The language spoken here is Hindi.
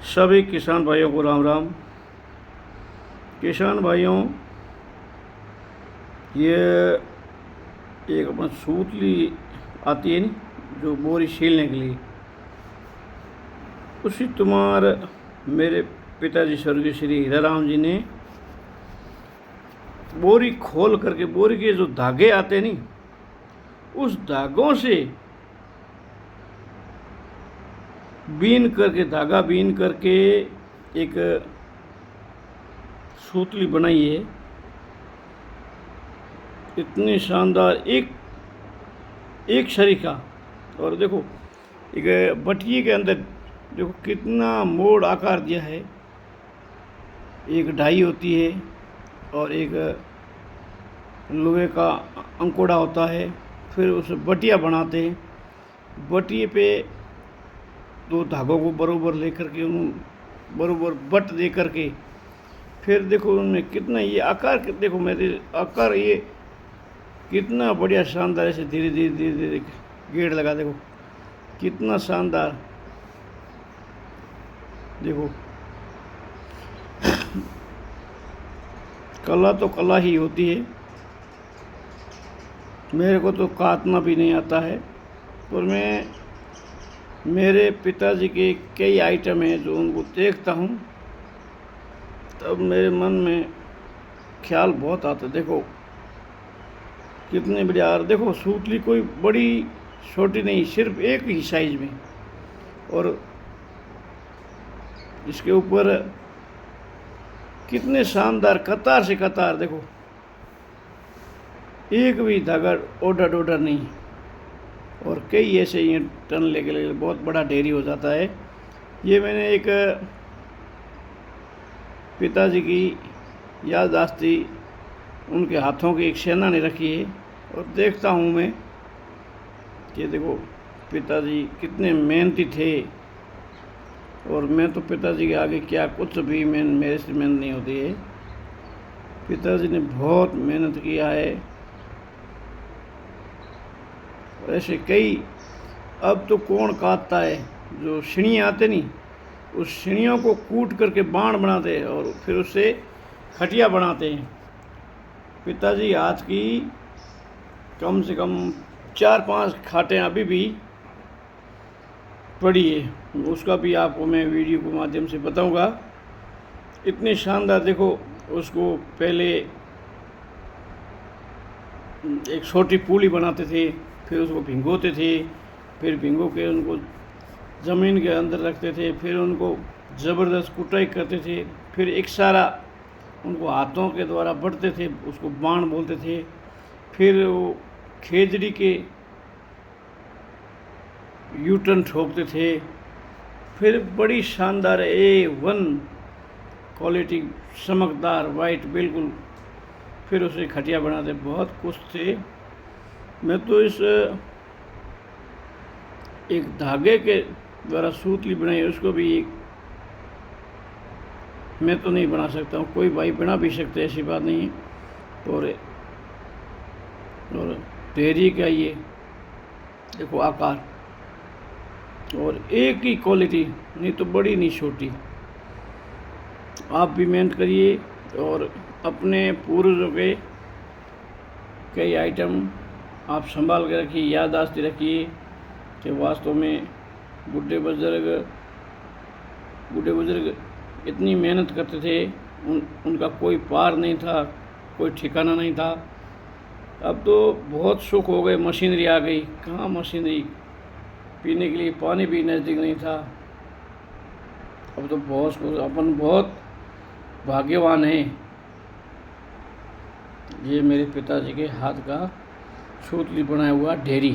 सभी किसान भाइयों को राम राम। किसान भाइयों, ये एक अपन सूतली आती है नहीं, जो बोरी छीलने के लिए, उसी तुम्हार मेरे पिताजी स्वर्गीय श्री हीराराम जी ने बोरी खोल करके, बोरी के जो धागे आते नहीं, उस धागों से धागा बीन करके एक सूतली बनाई है। इतनी शानदार एक शरीका। और देखो, एक बटिये के अंदर देखो कितना मोड़ आकार दिया है। एक डाई होती है और एक लोहे का अंकोड़ा होता है। फिर उस बटिया बनाते हैं। बटिये पे दो धागों को बरोबर लेकर के उन बरोबर बट दे करके, फिर देखो उनमें कितना ये आकार, देखो मेरे आकार, ये कितना बढ़िया शानदार, ऐसे धीरे धीरे धीरे धीरे गेड़ लगा। देखो कितना शानदार, देखो कला तो कला ही होती है। मेरे को तो काटना भी नहीं आता है, पर मैं मेरे पिताजी के कई आइटम हैं जो उनको देखता हूँ तब मेरे मन में ख्याल बहुत आता। देखो कितने बढ़िया। और देखो सूतली कोई बड़ी छोटी नहीं, सिर्फ एक ही साइज में। और इसके ऊपर कितने शानदार कतार से कतार, देखो एक भी धागा ओडा डोडा नहीं। और कई ऐसे ये टन लेके बहुत बड़ा ढेरी हो जाता है। ये मैंने एक पिताजी की याददाश्ती उनके हाथों की एक सेना ने रखी है। और देखता हूँ मैं कि देखो पिताजी कितने मेहनती थे। और मैं तो पिताजी के आगे क्या, कुछ भी मेरे से मेहनत नहीं होती है। पिताजी ने बहुत मेहनत किया है। ऐसे कई, अब तो कौन काटता है, जो छिड़ियाँ आते नहीं, उस छिड़ियों को कूट करके बाण बनाते हैं और फिर उससे खटिया बनाते हैं। पिताजी हाथ की कम से कम 4-5 खाटें अभी भी पड़ी है। उसका भी आपको मैं वीडियो के माध्यम से बताऊंगा। इतनी शानदार, देखो उसको पहले एक छोटी पूली बनाते थे, फिर उसको भिगोते थे, फिर भिगो के उनको ज़मीन के अंदर रखते थे, फिर उनको ज़बरदस्त कुटाई करते थे, फिर एक सारा उनको हाथों के द्वारा बढ़ते थे, उसको बाण बोलते थे। फिर वो खेजड़ी के यूटर्न ठोकते थे। फिर बड़ी शानदार A1 क्वालिटी, चमकदार वाइट बिल्कुल, फिर उसे खटिया बनाते। बहुत कुछ थे। मैं तो इस एक धागे के द्वारा सूतली बनाई, उसको भी मैं तो नहीं बना सकता हूँ, कोई भाई बना भी सकते, ऐसी बात नहीं। और ढेरी का ये देखो आकार, और एक ही क्वालिटी, नहीं तो बड़ी नहीं छोटी। आप भी मेहनत करिए और अपने पूर्वजों के कई आइटम आप संभाल के रखिए, याददाश्त रखिए कि वास्तव में बूढ़े बुजुर्ग इतनी मेहनत करते थे, उनका कोई पार नहीं था, कोई ठिकाना नहीं था। अब तो बहुत सुख हो गए, मशीनरी आ गई। कहाँ मशीनरी, पीने के लिए पानी भी नज़दीक नहीं था। अब तो बहुत, अपन बहुत भाग्यवान हैं। ये मेरे पिताजी के हाथ का सूतली बनाया हुआ ढेरी।